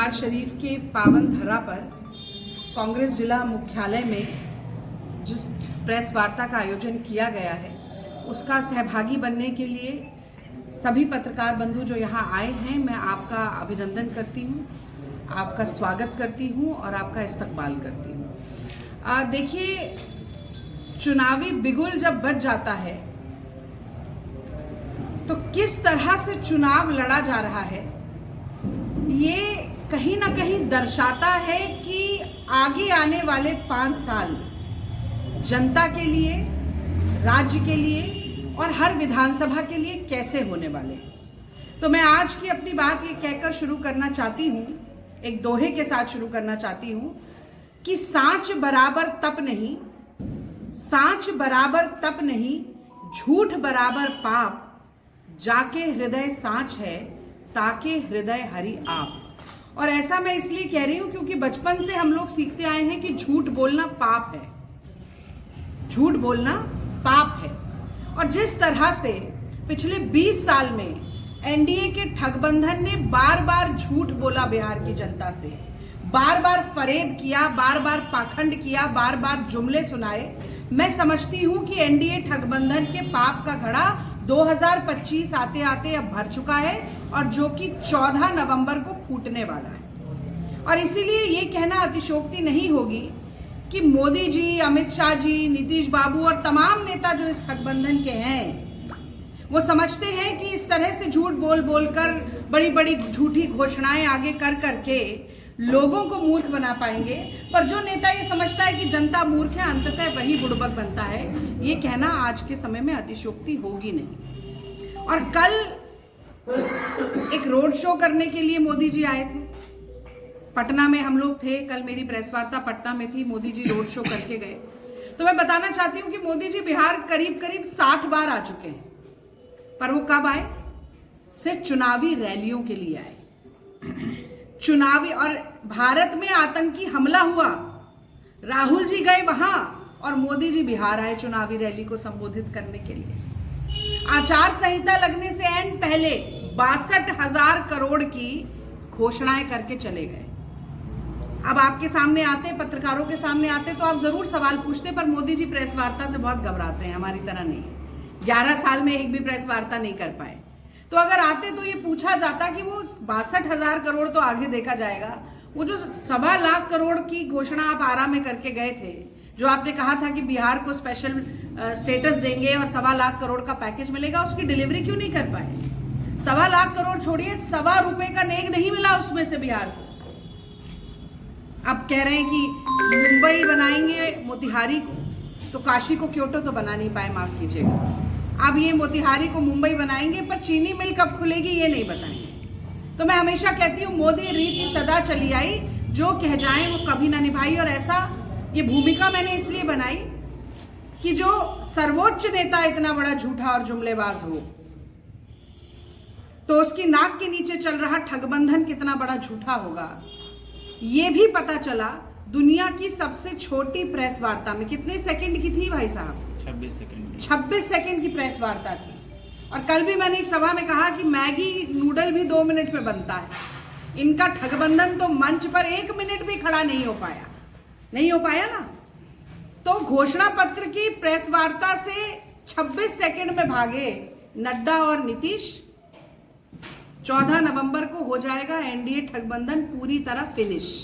दरबार शरीफ के पावन धरा पर कांग्रेस जिला मुख्यालय में जिस प्रेस वार्ता का आयोजन किया गया है उसका सहभागी बनने के लिए सभी पत्रकार बंधु जो यहाँ आए हैं, मैं आपका अभिनंदन करती हूँ, आपका स्वागत करती हूँ और आपका इस्तकबाल करती हूँ। देखिए, चुनावी बिगुल जब बज जाता है तो किस तरह से चुनाव लड़ा जा रहा है ये कहीं ना कहीं दर्शाता है कि आगे आने वाले 5 साल जनता के लिए, राज्य के लिए और हर विधानसभा के लिए कैसे होने वाले। तो मैं आज की अपनी बात ये कहकर शुरू करना चाहती हूँ, एक दोहे के साथ शुरू करना चाहती हूँ कि सांच बराबर तप नहीं, सांच बराबर तप नहीं, झूठ बराबर पाप, जाके हृदय सांच है ताके हृदय हरि आप। और ऐसा मैं इसलिए कह रही हूं क्योंकि बचपन से हम लोग सीखते आए हैं कि झूठ बोलना पाप है, झूठ बोलना पाप है। और जिस तरह से पिछले 20 साल में एनडीए के ठगबंधन ने बार बार झूठ बोला बिहार की जनता से, बार बार फरेब किया, बार बार पाखंड किया, बार बार जुमले सुनाए, मैं समझती हूं कि एनडीए ठगबंधन के पाप का घड़ा 2025 आते आते अब भर चुका है और जो कि 14 नवंबर को फूटने वाला है। और इसीलिए ये कहना अतिशयोक्ति नहीं होगी कि मोदी जी, अमित शाह जी, नीतीश बाबू और तमाम नेता जो इस ठगबंधन के हैं वो समझते हैं कि इस तरह से झूठ बोल बोलकर बड़ी बड़ी झूठी घोषणाएं आगे कर करके लोगों को मूर्ख बना पाएंगे। पर जो नेता ये समझता है कि जनता मूर्ख है, अंततः वही बुड़बक बनता है, ये कहना आज के समय में अतिशयोक्ति होगी नहीं। और कल एक रोड शो करने के लिए मोदी जी आए थे, पटना में हम लोग थे, कल मेरी प्रेस वार्ता पटना में थी, मोदी जी रोड शो करके गए। तो मैं बताना चाहती हूँ कि मोदी जी बिहार करीब करीब 60 बार आ चुके हैं, पर वो कब आए? सिर्फ चुनावी रैलियों के लिए आए। चुनावी, और भारत में आतंकी हमला हुआ, राहुल जी गए वहां और मोदी जी बिहार आए चुनावी रैली को संबोधित करने के लिए। आचार संहिता लगने से ऐन पहले 62,000 करोड़ की घोषणाएं करके चले गए। अब आपके सामने आते, पत्रकारों के सामने आते तो आप जरूर सवाल पूछते, पर मोदी जी प्रेस वार्ता से बहुत घबराते हैं, हमारी तरह नहीं। 11 साल में एक भी प्रेस वार्ता नहीं कर पाए। तो अगर आते तो ये पूछा जाता कि वो 62,000 करोड़ तो आगे देखा जाएगा, वो जो 1.25 लाख करोड़ की घोषणा आप आरा में करके गए थे, जो आपने कहा था कि बिहार को स्पेशल स्टेटस देंगे और 1.25 लाख करोड़ का पैकेज मिलेगा, उसकी डिलीवरी क्यों नहीं कर पाए? 1.25 लाख करोड़ छोड़िए, 1.25 रुपए का नेक नहीं मिला उसमें से बिहार को। अब कह रहे हैं कि मुंबई बनाएंगे मोतिहारी को, तो काशी को क्योटो तो बना नहीं पाए, माफ कीजिएगा। अब ये मोतिहारी को मुंबई बनाएंगे, पर चीनी मिल कब खुलेगी ये नहीं बताएंगे। तो मैं हमेशा कहती हूँ मोदी रीति सदा चली आई, जो कह जाए वो कभी ना निभाई। और ऐसा ये भूमिका मैंने इसलिए बनाई कि जो सर्वोच्च नेता इतना बड़ा झूठा और जुमलेबाज हो, तो उसकी नाक के नीचे चल रहा ठगबंधन कितना बड़ा झूठा होगा, ये भी पता चला। दुनिया की सबसे छोटी प्रेस वार्ता में कितने सेकंड की थी भाई साहब? 26 सेकंड की प्रेस वार्ता थी। और कल भी मैंने एक सभा में कहा कि मैगी नूडल भी 2 मिनट में बनता है, इनका ठगबंधन तो मंच पर 1 मिनट भी खड़ा नहीं हो पाया ना। तो घोषणा पत्र की प्रेस वार्ता से 26 सेकंड में भागे नड्डा और नीतीश। 14 नवंबर को हो जाएगा एनडीए ठगबंधन पूरी तरह फिनिश।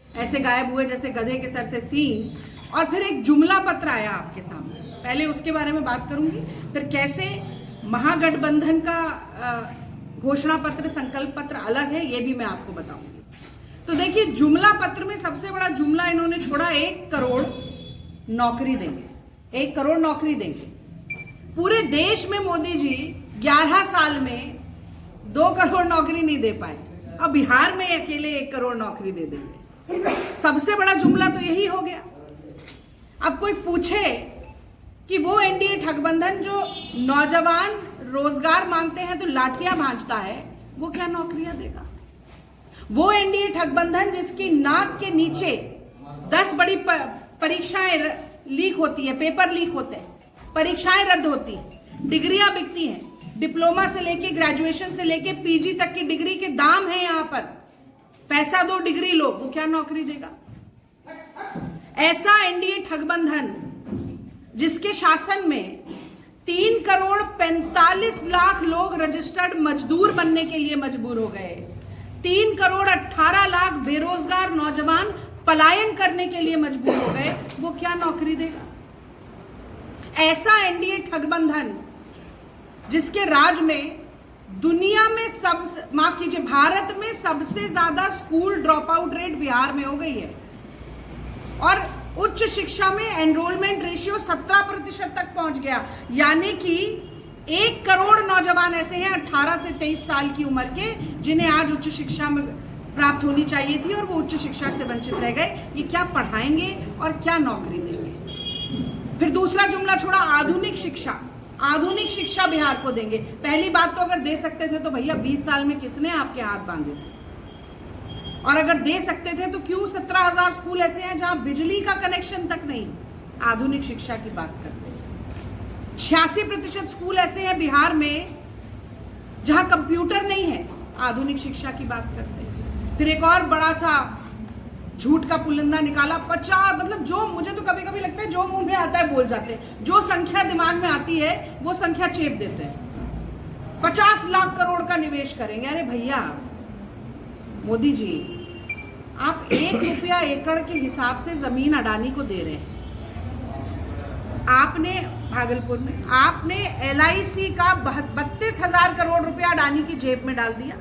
ऐसे गायब हुए जैसे गधे के सर से सींग। और फिर एक जुमला पत्र आया आपके सामने, पहले उसके बारे में बात करूंगी, फिर कैसे महागठबंधन का घोषणा पत्र, संकल्प पत्र अलग है, ये भी मैं आपको बताऊंगी। तो देखिए, जुमला पत्र में सबसे बड़ा जुमला इन्होंने छोड़ा, 1 करोड़ नौकरी देंगे, 1 करोड़ नौकरी देंगे पूरे देश में। मोदी जी 11 साल में 2 करोड़ नौकरी नहीं दे पाए, अब बिहार में अकेले 1 करोड़ नौकरी दे देंगे। सबसे बड़ा जुमला तो यही हो गया। अब कोई पूछे कि वो एनडीए ठगबंधन जो नौजवान रोजगार मांगते हैं तो लाठियां भांजता है, वो क्या नौकरियां देगा? वो एनडीए ठगबंधन जिसकी नाक के नीचे 10 बड़ी परीक्षाएं लीक होती है, पेपर लीक होते हैं, परीक्षाएं रद्द होती हैं, डिग्रियां बिकती हैं, डिप्लोमा से लेके ग्रेजुएशन से लेके पीजी तक की डिग्री के दाम है यहाँ पर। पैसा दो डिग्री लो, वो क्या नौकरी देगा? ऐसा एनडीए ठगबंधन जिसके शासन में 3,45,00,000 लोग रजिस्टर्ड मजदूर बनने के लिए मजबूर हो गए, 3,18,00,000 बेरोजगार नौजवान पलायन करने के लिए मजबूर हो गए, वो क्या नौकरी देगा? ऐसा एनडीए ठगबंधन जिसके राज में दुनिया में भारत में सबसे ज्यादा school drop out rate Bihar में हो गई है और उच्च शिक्षा में एनरोलमेंट रेशियो 17% तक पहुंच गया, यानी कि 1 करोड़ नौजवान ऐसे हैं 18 से 23 साल की उम्र के जिन्हें आज उच्च शिक्षा में प्राप्त होनी चाहिए थी और वो उच्च शिक्षा से वंचित रह गए। ये क्या पढ़ाएंगे और क्या नौकरी देंगे? फिर दूसरा जुमला छोड़ा, आधुनिक शिक्षा बिहार को देंगे। पहली बात तो अगर दे सकते थे तो भैया 20 साल में किसने आपके हाथ बांधे थे? और अगर दे सकते थे तो क्यों 17,000 स्कूल ऐसे हैं जहां बिजली का कनेक्शन तक नहीं? आधुनिक शिक्षा की बात करते हैं। 86% स्कूल ऐसे हैं बिहार में जहां कंप्यूटर नहीं है, आधुनिक शिक्षा की बात करते हैं। फिर एक और बड़ा सा झूठ का पुलिंदा निकाला, 50, मतलब जो मुझे तो कभी कभी लगता है जो मुंह में आता है बोल जाते हैं, जो संख्या दिमाग में आती है वो संख्या चेप देते हैं। 50 लाख करोड़ का निवेश करेंगे। अरे भैया मोदी जी, आप 1 रुपया एकड़ के हिसाब से जमीन अडानी को दे रहे हैं। आपने भागलपुर में आपने LIC का 32,000 करोड़ रुपया अडानी की जेब में डाल दिया।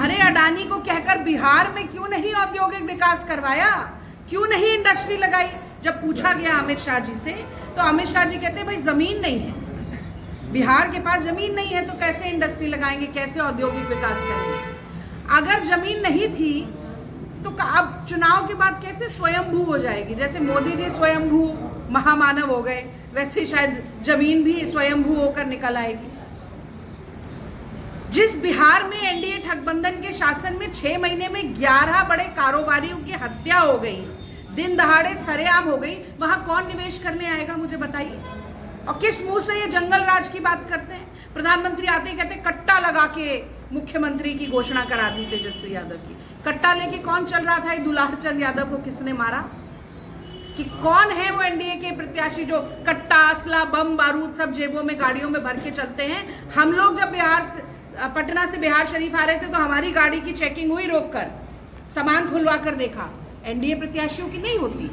अरे अडानी को कहकर बिहार में क्यों नहीं औद्योगिक विकास करवाया? क्यों नहीं इंडस्ट्री लगाई? जब पूछा गया अमित शाह जी से तो अमित शाह जी कहते हैं भाई जमीन नहीं है, बिहार के पास जमीन नहीं है तो कैसे इंडस्ट्री लगाएंगे, कैसे औद्योगिक विकास करेंगे? अगर जमीन नहीं थी तो अब चुनाव के बाद कैसे स्वयंभू हो जाएगी? जैसे मोदी जी स्वयंभू महामानव हो गए, वैसे शायद जमीन भी स्वयंभू होकर निकल आएगी। जिस बिहार में एनडीए ठगबंधन के शासन में 6 महीने में 11 बड़े कारोबारियों की हत्या हो गई, दिन दहाड़े सरेआम हो गई, वहां कौन निवेश करने आएगा मुझे बताइए? और किस मुंह से ये जंगल राज की बात करते हैं? प्रधानमंत्री आते ही कहते कट्टा लगा के मुख्यमंत्री की घोषणा करा दी तेजस्वी यादव की। कट्टा लेके कौन चल रहा था? दुलार चंद यादव को किसने मारा? कि कौन है वो एनडीए के प्रत्याशी जो कट्टा, असला, बम, बारूद सब जेबों में गाड़ियों में भर के चलते हैं? हम लोग जब पटना से बिहार शरीफ आ रहे थे तो हमारी गाड़ी की चेकिंग हुई, रोककर सामान खुलवा कर देखा। एनडीए प्रत्याशियों की नहीं होती,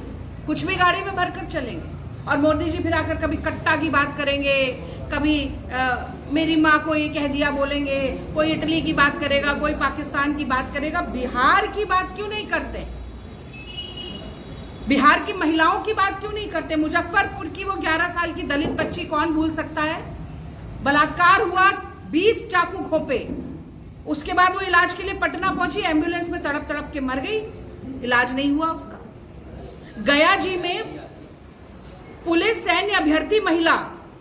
कुछ भी गाड़ी में भरकर चलेंगे। और मोदी जी फिर आकर कभी कट्टा की बात करेंगे, कभी मेरी माँ को ये कह दिया बोलेंगे, कोई इटली की बात करेगा, कोई पाकिस्तान की बात करेगा। बिहार की बात क्यों नहीं करते? बिहार की महिलाओं की बात क्यों नहीं करते? मुजफ्फरपुर की वो 11 साल की दलित बच्ची कौन भूल सकता है? बलात्कार हुआ, 20 चाकू घोंपे, उसके बाद वो इलाज के लिए पटना पहुंची, एम्बुलेंस में तड़प तड़प के मर गई, इलाज नहीं हुआ उसका। गया जी में पुलिस सैन्य अभ्यर्थी महिला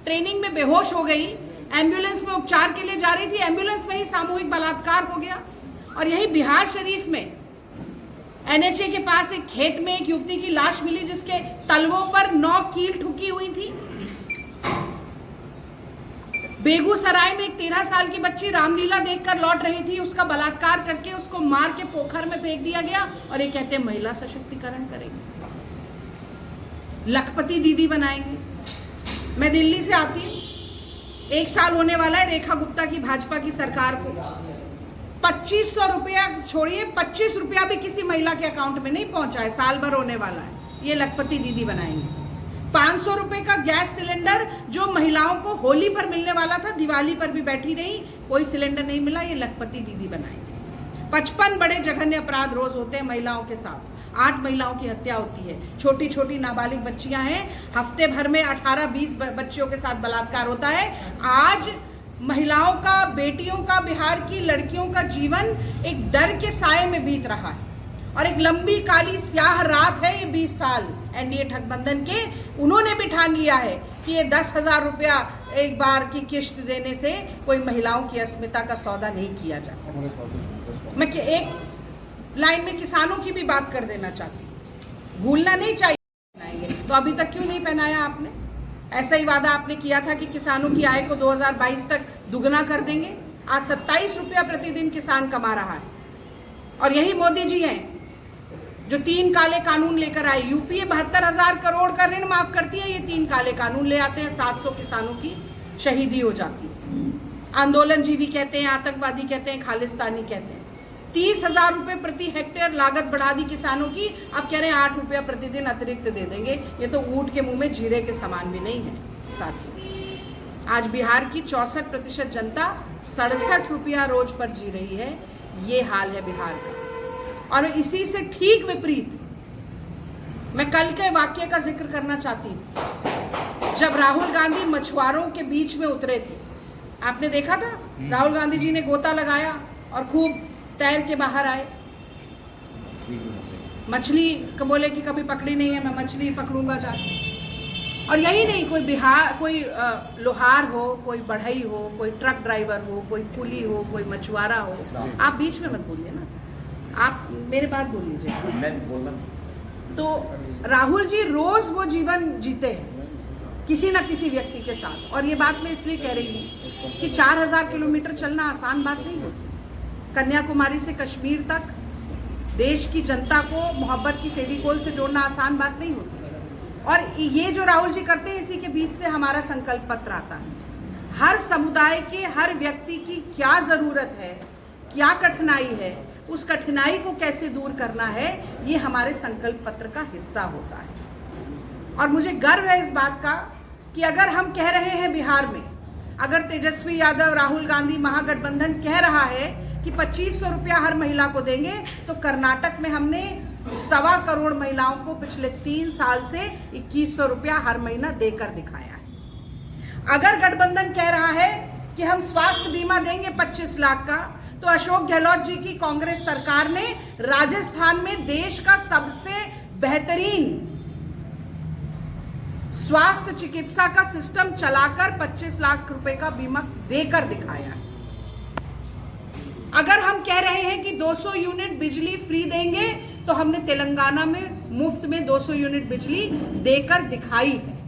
ट्रेनिंग में बेहोश हो गई, एम्बुलेंस में उपचार के लिए जा रही थी, एम्बुलेंस में ही सामूहिक बलात्कार हो गया। और यही बिहार शरीफ में NHA के पास एक खेत में एक युवती की लाश मिली जिसके तलवों पर 9 कील ठुकी हुई थी। बेगूसराय में एक 13 साल की बच्ची रामलीला देखकर लौट रही थी, उसका बलात्कार करके उसको मार के पोखर में फेंक दिया गया और ये कहते हैं महिला सशक्तिकरण करेंगे, लखपति दीदी बनाएंगे। मैं दिल्ली से आती हूँ, 1 साल होने वाला है रेखा गुप्ता की भाजपा की सरकार को। 2500 रुपया छोड़िए, 25 रुपया भी किसी महिला के अकाउंट में नहीं पहुंचा है, साल भर होने वाला है। ये लखपति दीदी बनाएंगे। 500 रुपए का गैस सिलेंडर जो महिलाओं को होली पर मिलने वाला था, दिवाली पर भी बैठी रही, कोई सिलेंडर नहीं मिला, ये लखपति दीदी बनाएंगे। 55 बड़े जघन्य अपराध रोज होते हैं महिलाओं के साथ, 8 महिलाओं की हत्या होती है, छोटी छोटी नाबालिग बच्चियां हैं, हफ्ते भर में 18-20 बच्चियों के साथ बलात्कार होता है। आज महिलाओं का, बेटियों का, बिहार की लड़कियों का जीवन एक डर के साए में बीत रहा है और एक लंबी काली स्याह रात है ये 20 साल एनडीए ठगबंधन के। उन्होंने भी ठान लिया है कि ये 10,000 रुपया एक बार की किश्त देने से कोई महिलाओं की अस्मिता का सौदा नहीं किया जा सकता। मैं एक लाइन में किसानों की भी बात कर देना चाहती हूँ, भूलना नहीं चाहिए। तो अभी तक क्यों नहीं पहनाया आपने? ऐसा ही वादा आपने किया था कि किसानों की आय को 2022 तक दुगना कर देंगे। आज 27 रुपया प्रतिदिन किसान कमा रहा है और यही मोदी जी हैं जो 3 काले कानून लेकर आए। यूपीए 72,000 करोड़ का ऋण माफ करती है, ये 3 काले कानून ले आते हैं, 700 किसानों की शहीदी हो जाती है। आंदोलनजीवी कहते हैं, आतंकवादी कहते हैं, खालिस्तानी कहते हैं। 30,000 रुपए प्रति हेक्टेयर लागत बढ़ा दी किसानों की, अब कह रहे हैं 8 रुपया प्रतिदिन अतिरिक्त दे देंगे। ये तो ऊंट के मुंह में जीरे के समान भी नहीं है। साथियों, आज बिहार की 64% जनता 67 रुपया रोज पर जी रही है। ये हाल है बिहार का। और इसी से ठीक विपरीत मैं कल के वाक्य का जिक्र करना चाहती हूं, जब राहुल गांधी मछुआरों के बीच में उतरे थे। आपने देखा था, राहुल गांधी जी ने गोता लगाया और खूब तैर के बाहर आए। मछली को बोले कि कभी पकड़ी नहीं है, मैं मछली पकड़ूंगा जाके। और यही नहीं, कोई लोहार हो, कोई बढ़ई हो, कोई ट्रक ड्राइवर हो, कोई कुली हो, कोई मछुआरा हो। आप बीच में मत बोलिए ना, आप मेरे बात बोल लीजिए। मैं बोलना। तो राहुल जी रोज वो जीवन जीते हैं किसी न किसी व्यक्ति के साथ। और ये बात मैं इसलिए कह रही हूँ कि 4000 किलोमीटर चलना आसान बात नहीं होती। कन्याकुमारी से कश्मीर तक देश की जनता को मोहब्बत की फेविकोल से जोड़ना आसान बात नहीं होती। और ये जो राहुल जी करते हैं, इसी के बीच से हमारा संकल्प पत्र आता है। हर समुदाय के हर व्यक्ति की क्या जरूरत है, क्या कठिनाई है, उस कठिनाई को कैसे दूर करना है, ये हमारे संकल्प पत्र का हिस्सा होता है। और मुझे गर्व है इस बात का कि अगर हम कह रहे हैं बिहार में, अगर तेजस्वी यादव, राहुल गांधी महागठबंधन कह रहा है कि 2500 रुपया हर महिला को देंगे, तो कर्नाटक में हमने 1.25 करोड़ महिलाओं को पिछले 3 साल से 2100 रुपया हर महीना देकर दिखाया है। अगर गठबंधन कह रहा है कि हम स्वास्थ्य बीमा देंगे 25 लाख का, तो अशोक गहलोत जी की कांग्रेस सरकार ने राजस्थान में देश का सबसे बेहतरीन स्वास्थ्य चिकित्सा का सिस्टम चलाकर 25 लाख रुपए का बीमा देकर दिखाया है। अगर हम कह रहे हैं कि 200 यूनिट बिजली फ्री देंगे, तो हमने तेलंगाना में मुफ्त में 200 यूनिट बिजली देकर दिखाई है।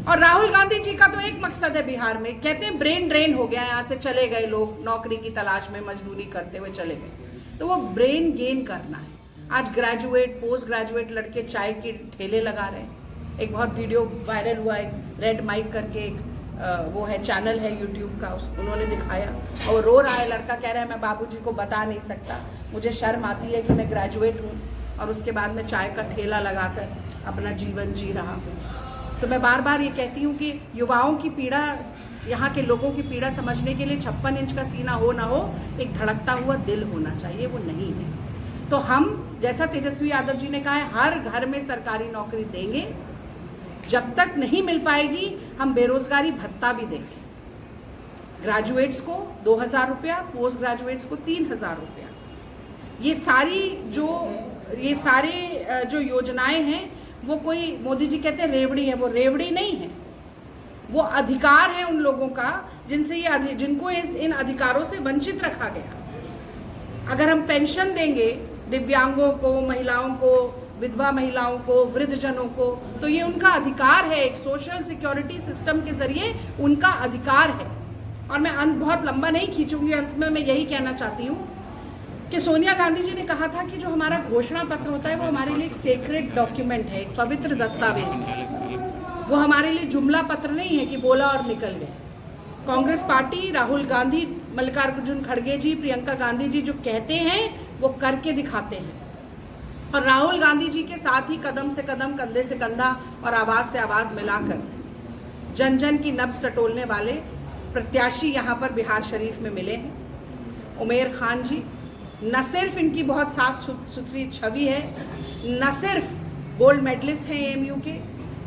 और राहुल गांधी जी का तो एक मकसद है बिहार में, कहते हैं ब्रेन ड्रेन हो गया, यहां से चले गए लोग नौकरी की तलाश में, मजदूरी करते हुए चले गए, तो वो ब्रेन गेन करना है। आज ग्रेजुएट, पोस्ट ग्रेजुएट लड़के चाय के ठेले लगा रहे हैं। एक बहुत वीडियो वायरल हुआ, एक रेड माइक करके एक वो है चैनल है यूट्यूब का, उन्होंने दिखाया और रो रहा है लड़का, कह रहा है मैं बाबूजी को बता नहीं सकता, मुझे शर्म आती है कि मैं ग्रेजुएट हूँ और उसके बाद मैं चाय का ठेला लगाकर अपना जीवन जी रहा हूँ। तो मैं बार बार ये कहती हूँ कि युवाओं की पीड़ा, यहाँ के लोगों की पीड़ा समझने के लिए 56 इंच का सीना हो ना हो, एक धड़कता हुआ दिल होना चाहिए, वो नहीं है। तो हम, जैसा तेजस्वी यादव जी ने कहा है, हर घर में सरकारी नौकरी देंगे। जब तक नहीं मिल पाएगी, हम बेरोजगारी भत्ता भी देंगे। ग्रेजुएट्स को 2000 रुपया, पोस्ट ग्रेजुएट्स को 3000 रुपया। ये सारे जो योजनाएं हैं, वो कोई, मोदी जी कहते हैं रेवड़ी है, वो रेवड़ी नहीं है, वो अधिकार है उन लोगों का जिनको इन अधिकारों से वंचित रखा गया। अगर हम पेंशन देंगे दिव्यांगों को, महिलाओं को, विधवा महिलाओं को, वृद्धजनों को, तो ये उनका अधिकार है, एक सोशल सिक्योरिटी सिस्टम के जरिए उनका अधिकार है। और मैं बहुत लंबा नहीं खींचूंगी, अंत में मैं यही कहना चाहती हूँ कि सोनिया गांधी जी ने कहा था कि जो हमारा घोषणा पत्र होता है वो हमारे लिए एक सेक्रेड डॉक्यूमेंट है, एक पवित्र दस्तावेज है। वो हमारे लिए जुमला पत्र नहीं है कि बोला और निकल गए। कांग्रेस पार्टी, राहुल गांधी, मल्लिकार्जुन खड़गे जी, प्रियंका गांधी जी जो कहते हैं वो करके दिखाते हैं। और राहुल गांधी जी के साथ ही कदम से कदम, कंधे से कंधा और आवाज से आवाज मिलाकर जन जन की नब्ज टटोलने वाले प्रत्याशी यहाँ पर बिहार शरीफ में मिले हैं। उमेर खान जी न सिर्फ इनकी बहुत साफ सुथरी छवि है, न सिर्फ गोल्ड मेडलिस्ट हैं एएमयू के,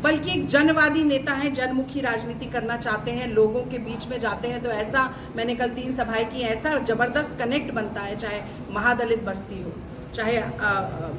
बल्कि एक जनवादी नेता हैं, जनमुखी राजनीति करना चाहते हैं, लोगों के बीच में जाते हैं तो ऐसा, मैंने कल 3 सभाएं की, ऐसा जबरदस्त कनेक्ट बनता है, चाहे महादलित बस्ती हो, चाहे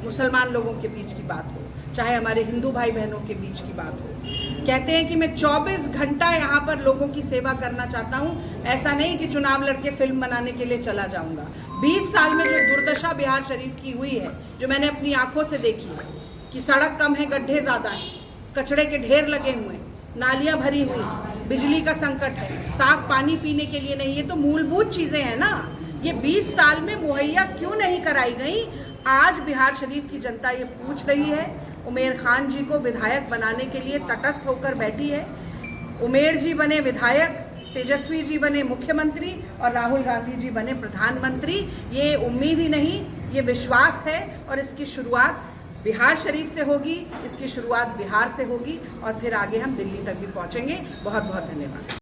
मुसलमान लोगों के बीच की बात हो, चाहे हमारे हिंदू भाई बहनों के बीच की बात हो। कहते हैं कि मैं 24 घंटा यहाँ पर लोगों की सेवा करना चाहता हूँ, ऐसा नहीं कि चुनाव लड़के फिल्म बनाने के लिए चला जाऊंगा। 20 साल में जो दुर्दशा बिहार शरीफ की हुई है, जो मैंने अपनी आंखों से देखी है कि सड़क कम है, गड्ढे ज़्यादा है, कचड़े के ढेर लगे हुए, नालियाँ भरी हुई, बिजली का संकट है, साफ पानी पीने के लिए नहीं, ये तो मूलभूत चीज़ें हैं ना। ये 20 साल में मुहैया क्यों नहीं कराई गई, आज बिहार शरीफ की जनता ये पूछ रही है। उमेर खान जी को विधायक बनाने के लिए तटस्थ होकर बैठी है। उमेर जी बने विधायक, तेजस्वी जी बने मुख्यमंत्री और राहुल गांधी जी बने प्रधानमंत्री। ये उम्मीद ही नहीं, ये विश्वास है और इसकी शुरुआत बिहार शरीफ से होगी, इसकी शुरुआत बिहार से होगी और फिर आगे हम दिल्ली तक भी पहुंचेंगे। बहुत बहुत धन्यवाद।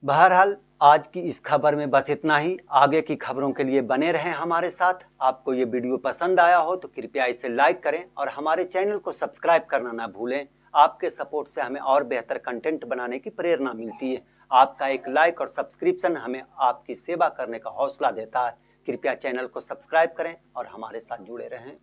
बहरहाल आज की इस खबर में बस इतना ही। आगे की खबरों के लिए बने रहें हमारे साथ। आपको ये वीडियो पसंद आया हो तो कृपया इसे लाइक करें और हमारे चैनल को सब्सक्राइब करना ना भूलें। आपके सपोर्ट से हमें और बेहतर कंटेंट बनाने की प्रेरणा मिलती है। आपका एक लाइक और सब्सक्रिप्शन हमें आपकी सेवा करने का हौसला देता है। कृपया चैनल को सब्सक्राइब करें और हमारे साथ जुड़े रहें।